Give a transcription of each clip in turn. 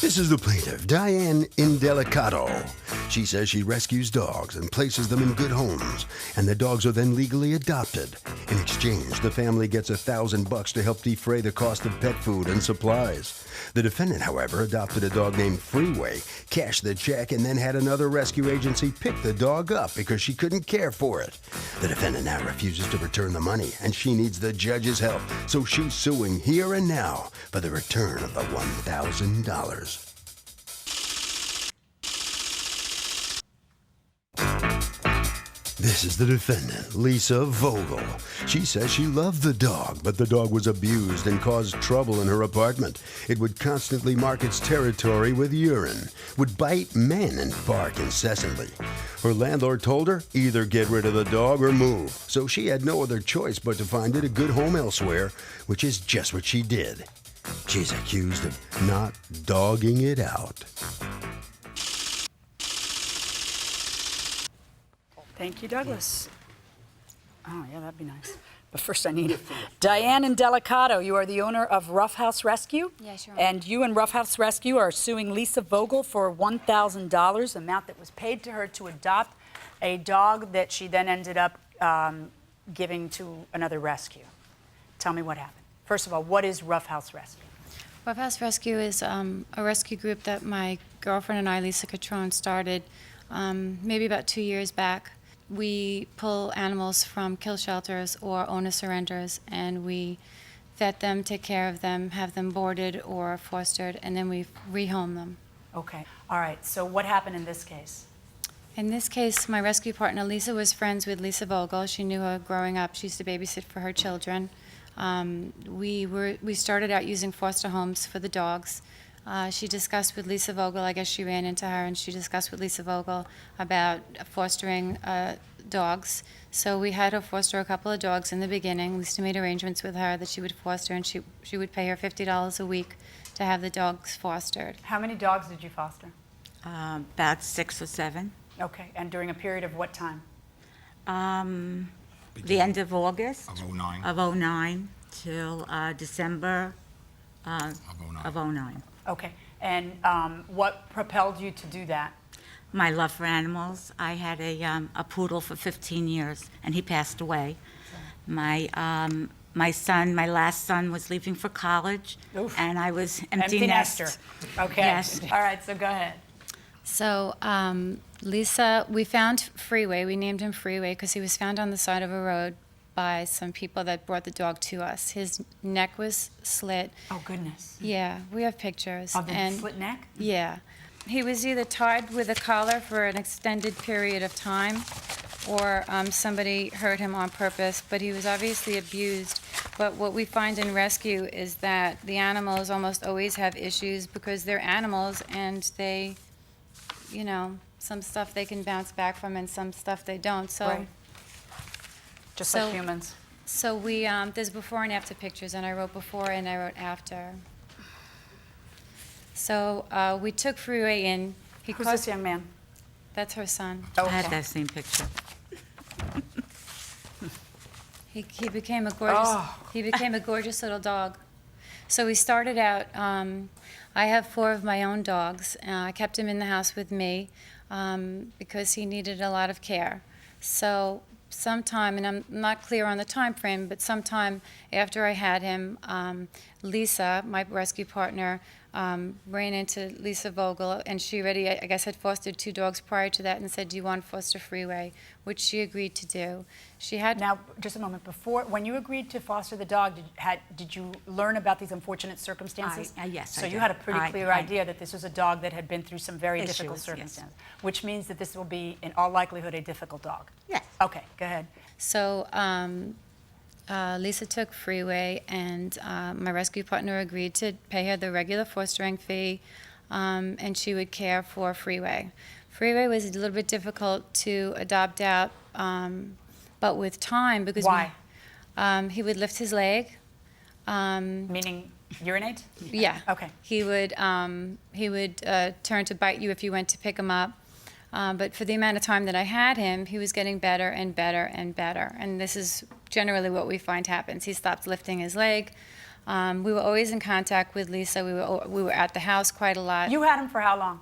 This is the plaintiff, Diane Indelicato. She says she rescues dogs and places them in good homes, and the dogs are then legally adopted. In exchange, the family gets $1,000 to help defray the cost of pet food and supplies. The defendant, however, adopted a dog named Freeway, cashed the check, and then had another rescue agency pick the dog up because she couldn't care for it. The defendant now refuses to return the money, and she needs the judge's help, so she's suing here and now for the return of the $1,000. This is the defendant, Lisa Vogel. She says she loved the dog, but the dog was abused and caused trouble in her apartment. It would constantly mark its territory with urine, would bite men and bark incessantly. Her landlord told her either get rid of the dog or move, so she had no other choice but to find it a good home elsewhere, which is just what she did. She's accused of not dogging it out. Thank you, Douglas. Oh, yeah, that'd be nice. But first I need Diane Indelicato. You are the owner of Rough House Rescue? Yes, Your Honor. And you and Rough House Rescue are suing Lisa Vogel for $1,000, amount that was paid to her to adopt a dog that she then ended up giving to another rescue. Tell me what happened. First of all, what is Rough House Rescue? Rough House Rescue is a rescue group that my girlfriend and I, Lisa Catrone, started maybe about 2 years back. We pull animals from kill shelters or owner surrenders, and we vet them, take care of them, have them boarded or fostered, and then we rehome them. Okay. All right. So what happened in this case? In this case, my rescue partner, Lisa, was friends with Lisa Vogel. She knew her growing up. She used to babysit for her children. We started out using foster homes for the dogs. She discussed with Lisa Vogel, I guess she ran into her, and she discussed with Lisa Vogel about fostering dogs. So we had her foster a couple of dogs in the beginning. Lisa made arrangements with her that she would foster, and she would pay her $50 a week to have the dogs fostered. How many dogs did you foster? About 6 or 7. Okay. And during a period of what time? The end of August Of 09. of 09 till December Of 09. of 09. Okay. And what propelled you to do that? My love for animals. I had a poodle for 15 years, and he passed away. My last son was leaving for college, Oof. and I was Empty nester. Okay. Yes. All right. So go ahead. So Lisa, we found Freeway. We named him Freeway because he was found on the side of a road by some people that brought the dog to us. His neck was slit. Oh, goodness. Yeah, we have pictures. Of the slit neck? Yeah. He was either tied with a collar for an extended period of time, or somebody hurt him on purpose, but he was obviously abused. But what we find in rescue is that the animals almost always have issues because they're animals, and they, you know, some stuff they can bounce back from and some stuff they don't. So. Right. Just like humans. So we, there's before and after pictures, and I wrote before and I wrote after. So we took Freeway in. Who's this young man? That's her son. I had that same picture. He became a gorgeous, he became a gorgeous little dog. So we started out, I have 4 of my own dogs. I kept him in the house with me because he needed a lot of care. So sometime, and I'm not clear on the time frame, but sometime after I had him, Lisa, my rescue partner, ran into Lisa Vogel, and she already, I guess, had fostered 2 dogs prior to that and said, do you want to foster Freeway, which she agreed to do. She had... Now, just a moment. Before, when you agreed to foster the dog, did you learn about these unfortunate circumstances? Yes, So I you did. had a pretty clear I- idea that this was a dog that had been through some very difficult Issues, yes. circumstances, which means that this will be, in all likelihood, a difficult dog. Yes. Okay, go ahead. So Lisa took Freeway, and my rescue partner agreed to pay her the regular fostering fee, and she would care for Freeway. Freeway was a little bit difficult to adopt out, but with time, because Why? He would lift his leg. Meaning urinate? Yeah. Okay. He would turn to bite you if you went to pick him up. But for the amount of time that I had him, he was getting better and better and better. And this is generally what we find happens. He stopped lifting his leg. We were always in contact with Lisa. We were at the house quite a lot. You had him for how long?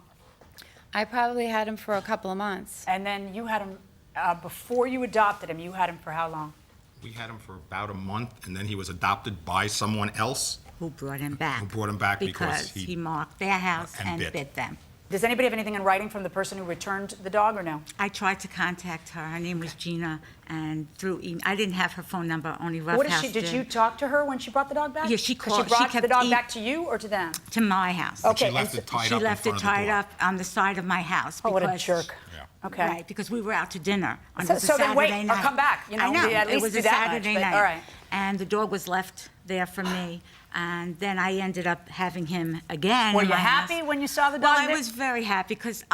I probably had him for a couple of months. And then you had him, before you adopted him, you had him for how long? We had him for about a month, and then he was adopted by someone else. Who brought him back? Who brought him back because he marked their house and and bit. bit them. Does anybody have anything in writing from the person who returned the dog or no? I tried to contact her. Her name was Gina, and through email. I didn't have her phone number. Only Rough What House did you talk to her when she brought the dog back? Yeah, she 'Cause called- She she brought kept the dog e- back to you or to them? To my house. Okay. She left and it tied She up in left it front of the door. tied up on the side of my house. Oh, what a because- jerk. Yeah. Okay. Right, because we were out to dinner on So a then Saturday wait, night. or come back, you know, I know, at least it was do a that much, Saturday but night. all right. And the dog was left there for me, and then I ended up having him again Were in you my happy house. when you saw the Well, dog I there? was very happy because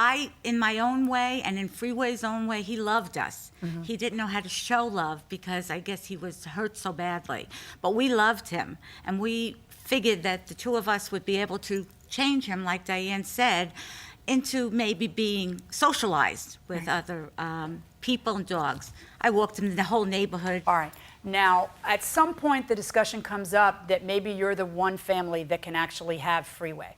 in my own way and in Freeway's own way, he loved us. Mm-hmm. He didn't know how to show love because I guess he was hurt so badly. But we loved him, and we figured that the two of us would be able to change him, like Diane said, into maybe being socialized with other people and dogs. I walked him in the whole neighborhood. All right. Now, at some point, the discussion comes up that maybe you're the one family that can actually have Freeway.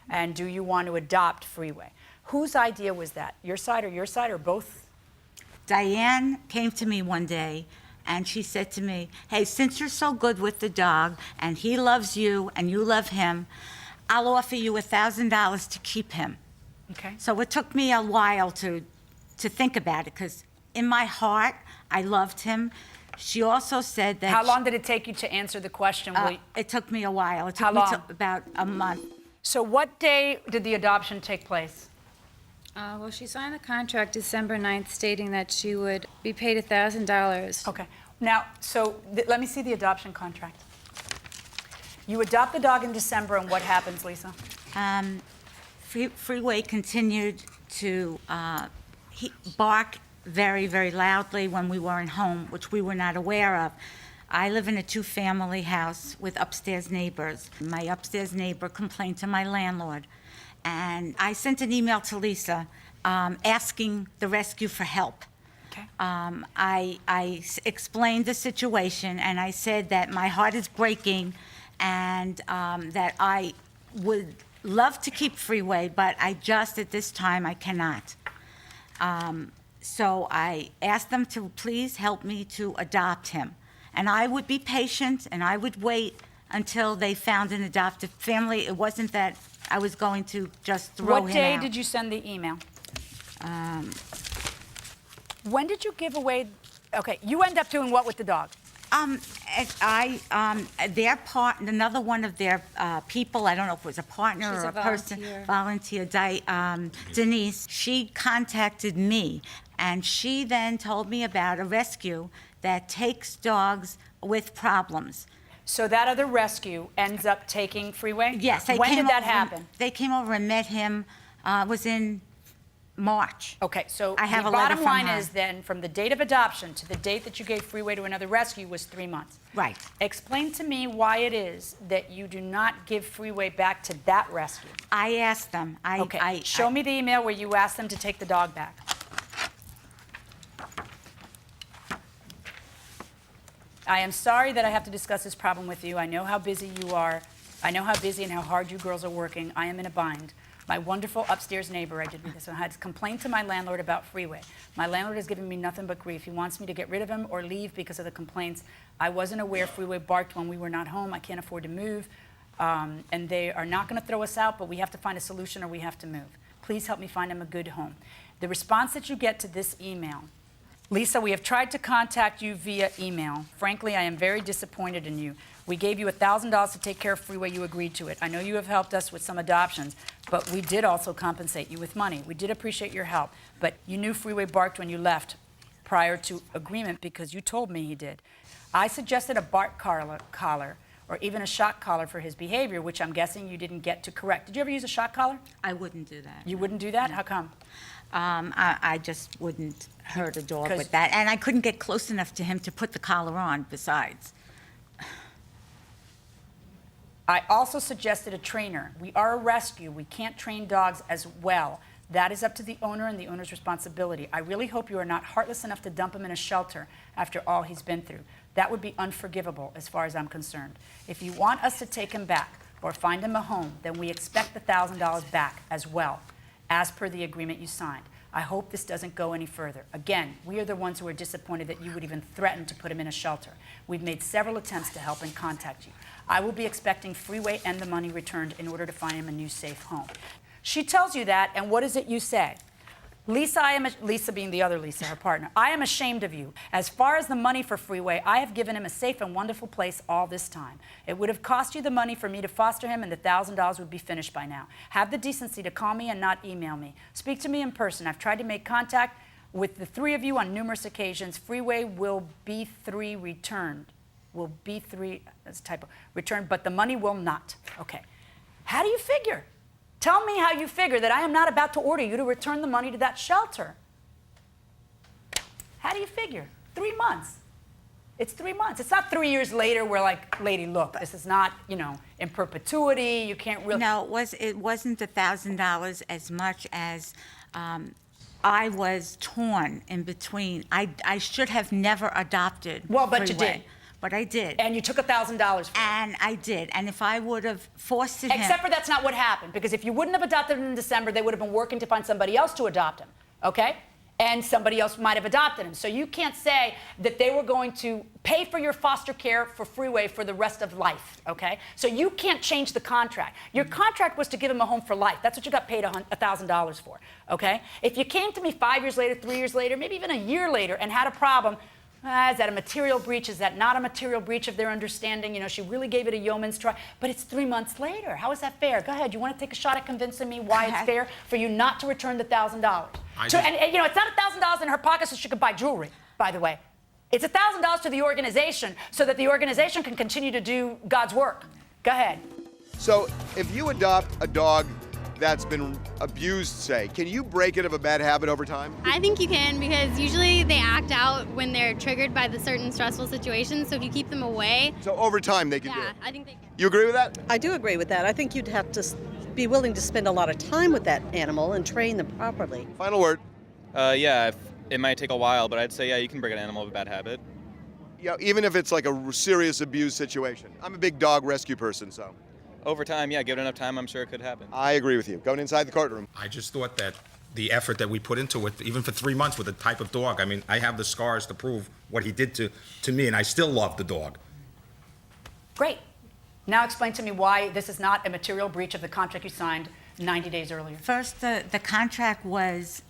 And do you want to adopt Freeway? Whose idea was that? Your side or both? Diane came to me one day and she said to me, hey, since you're so good with the dog and he loves you and you love him, I'll offer you $1,000 to keep him. Okay. So it took me a while to think about it because in my heart, I loved him. She also said that... How long did it take you to answer the question? it took me a while. It took How me long? about a month. So what day did the adoption take place? Well, she signed the contract December 9th stating that she would be paid $1,000. Okay. Now, so let me see the adoption contract. You adopt the dog in December, and what happens, Lisa? Freeway continued to bark very, very loudly when we weren't home, which we were not aware of. I live in a two-family house with upstairs neighbors. My upstairs neighbor complained to my landlord, and I sent an email to Lisa asking the rescue for help. Okay. I explained the situation, and I said that my heart is breaking and that I would love to keep Freeway, but I just, at this time, I cannot. So I asked them to please help me to adopt him. And I would be patient, and I would wait until they found an adoptive family. It wasn't that I was going to just throw him out. What day did you send the email? When did you give away? Okay, you end up doing what with the dog? Another one of their people, I don't know if it was a partner She's or a a person, volunteer, Denise, she contacted me, and she then told me about a rescue that takes dogs with problems. So that other rescue ends up taking Freeway? Yes. When did that happen? They came over and met him, was in March. Okay, so I have the a letter bottom from line her. is then, from the date of adoption to the date that you gave Freeway to another rescue was 3 months. Right. Explain to me why it is that you do not give Freeway back to that rescue. I asked them. Okay, show me the email where you asked them to take the dog back. I am sorry that I have to discuss this problem with you. I know how busy you are. I know how busy and how hard you girls are working. I am in a bind. My wonderful upstairs neighbor, I did read this, I had complained to my landlord about Freeway. My landlord has given me nothing but grief. He wants me to get rid of him or leave because of the complaints. I wasn't aware Freeway barked when we were not home. I can't afford to move. And they are not going to throw us out, but we have to find a solution or we have to move. Please help me find him a good home. The response that you get to this email: Lisa, we have tried to contact you via email. Frankly, I am very disappointed in you. We gave you $1,000 to take care of Freeway. You agreed to it. I know you have helped us with some adoptions, but we did also compensate you with money. We did appreciate your help, but you knew Freeway barked when you left prior to agreement because you told me he did. I suggested a bark collar or even a shock collar for his behavior, which I'm guessing you didn't get to correct. Did you ever use a shock collar? I wouldn't do that. You wouldn't do that? How come? I just wouldn't hurt a dog 'Cause- with that. And I couldn't get close enough to him to put the collar on besides. I also suggested a trainer. We are a rescue. We can't train dogs as well. That is up to the owner and the owner's responsibility. I really hope you are not heartless enough to dump him in a shelter after all he's been through. That would be unforgivable as far as I'm concerned. If you want us to take him back or find him a home, then we expect the $1,000 back as well, as per the agreement you signed. I hope this doesn't go any further. Again, we are the ones who are disappointed that you would even threaten to put him in a shelter. We've made several attempts to help and contact you. I will be expecting Freeway and the money returned in order to find him a new safe home. She tells you that, and what is it you say? Lisa, Lisa being the other Lisa, her partner, I am ashamed of you. As far as the money for Freeway, I have given him a safe and wonderful place all this time. It would have cost you the money for me to foster him, and the $1,000 would be finished by now. Have the decency to call me and not email me. Speak to me in person. I've tried to make contact with the three of you on numerous occasions. Freeway will be returned. Will be that's a typo, returned, but the money will not. Okay. How do you figure? Tell me how you figure that I am not about to order you to return the money to that shelter. How do you figure? 3 months. It's 3 months. It's not 3 years later where, like, lady, look, this is not, you know, in perpetuity. You can't really. No, it wasn't $1,000 as much as I was torn in between. I should have never adopted Well, but you Freeway, did. But I did. And you took $1,000 for it. And I did. And if I would have fostered him. Except for that's not what happened, because if you wouldn't have adopted him in December, they would have been working to find somebody else to adopt him, okay? And somebody else might have adopted him. So you can't say that they were going to pay for your foster care for Freeway for the rest of life, okay? So you can't change the contract. Your contract was to give him a home for life. That's what you got paid $1,000 for, okay? If you came to me 5 years later, 3 years later, maybe even a year later and had a problem, is that a material breach? Is that not a material breach of their understanding? You know, she really gave it a yeoman's try. But it's 3 months later. How is that fair? Go ahead. You want to take a shot at convincing me why it's fair for you not to return the $1,000? And, you know, it's not $1,000 in her pocket so she could buy jewelry, by the way. It's $1,000 to the organization so that the organization can continue to do God's work. Go ahead. So if you adopt a dog that's been abused, say, can you break it of a bad habit over time? I think you can, because usually they act out when they're triggered by the certain stressful situations. So if you keep them away, So over time they can do yeah, it. I think they can. You agree with that? I do agree with that. I think you'd have to be willing to spend a lot of time with that animal and train them properly. Final word. Yeah, it might take a while, but I'd say, yeah, you can break an animal of a bad habit. Yeah, even if it's like a serious abuse situation. I'm a big dog rescue person, so. Over time, yeah, give it enough time, I'm sure it could happen. I agree with you. Going inside the courtroom. I just thought that the effort that we put into it, even for 3 months with the type of dog, I mean, I have the scars to prove what he did to me, and I still love the dog. Great. Now explain to me why this is not a material breach of the contract you signed 90 days earlier. First, the contract was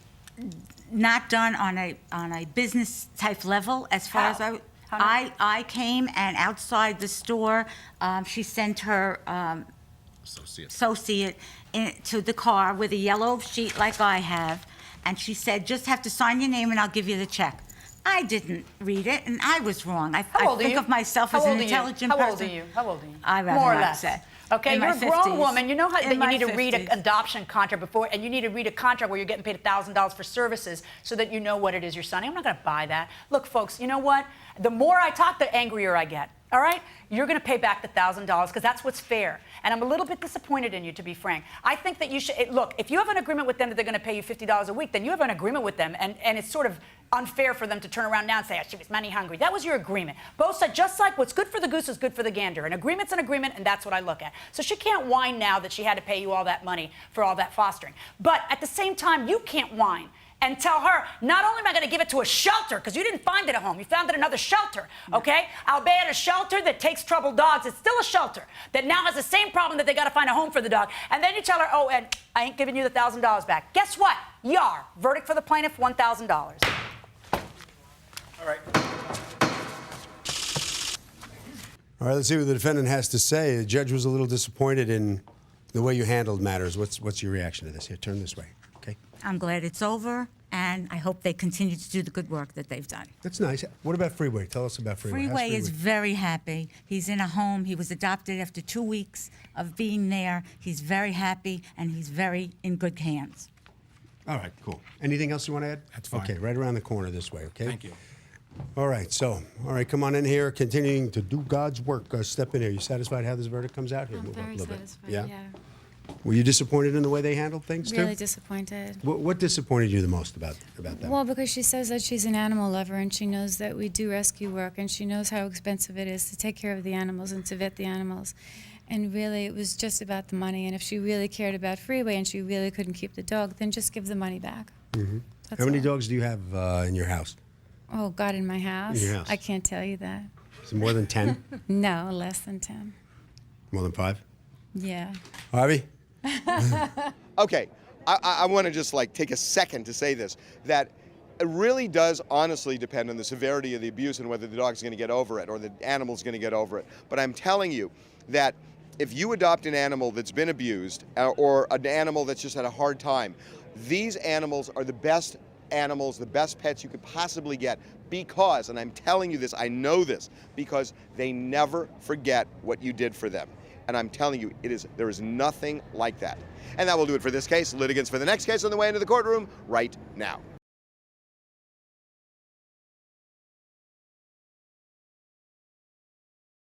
not done on a business type level as far How? as How not? I came, and outside the store, she sent her associate to the car with a yellow sheet like I have, and she said, just have to sign your name and I'll give you the check. I didn't read it, and I was wrong. I think of myself as an intelligent person. How old are you? How old are you? I rather More or not less. say. Okay, In you're my a grown 50s. woman. You know how that In you my need to read 50s. an adoption contract before, and you need to read a contract where you're getting paid $1,000 for services so that you know what it is you're signing. I'm not going to buy that. Look, folks, you know what? The more I talk, the angrier I get. All right? You're going to pay back the $1,000 because that's what's fair. And I'm a little bit disappointed in you, to be frank. I think that you should look. If you have an agreement with them that they're going to pay you $50 a week, then you have an agreement with them, and it's sort of unfair for them to turn around now and say, oh, she was money hungry. That was your agreement. Both sides, just like what's good for the goose is good for the gander. An agreement's an agreement, and that's what I look at. So she can't whine now that she had to pay you all that money for all that fostering. But at the same time, you can't whine and tell her, not only am I going to give it to a shelter, because you didn't find it at home, you found it at another shelter, okay? Albeit a shelter that takes troubled dogs, it's still a shelter that now has the same problem that they got to find a home for the dog. And then you tell her, oh, and I ain't giving you the $1,000 back. Guess what? You are. Verdict for the plaintiff, $1,000. All right. All right, let's see what the defendant has to say. The judge was a little disappointed in the way you handled matters. What's your reaction to this? Here, turn this way, okay? I'm glad it's over, and I hope they continue to do the good work that they've done. That's nice. What about Freeway? Tell us about Freeway. How's Freeway is very happy. He's in a home. He was adopted after 2 weeks of being there. He's very happy, and he's very in good hands. All right, cool. Anything else you want to add? That's fine. Okay, right around the corner this way, okay? Thank you. All right, come on in here, continuing to do God's work. Step in here. You satisfied how this verdict comes out? Here, I'm move up a very little bit. satisfied, Yeah? yeah. Were you disappointed in the way they handled things, too? Really disappointed. What disappointed you the most about them? Well, because she says that she's an animal lover and she knows that we do rescue work and she knows how expensive it is to take care of the animals and to vet the animals. And really, it was just about the money. And if she really cared about Freeway and she really couldn't keep the dog, then just give the money back. Mm-hmm. That's How many all. dogs do you have in your house? Oh, God, in my house? In your house. I can't tell you that. Is it more than 10? No, less than 10. More than 5? Yeah. Harvey? Okay, I want to just like take a second to say this, that it really does honestly depend on the severity of the abuse and whether the dog's going to get over it or the animal's going to get over it. But I'm telling you that if you adopt an animal that's been abused or an animal that's just had a hard time, these animals are the best animals, the best pets you could possibly get because, and I'm telling you this, I know this, because they never forget what you did for them. And I'm telling you, there is nothing like that. And that will do it for this case. Litigants for the next case on the way into the courtroom right now.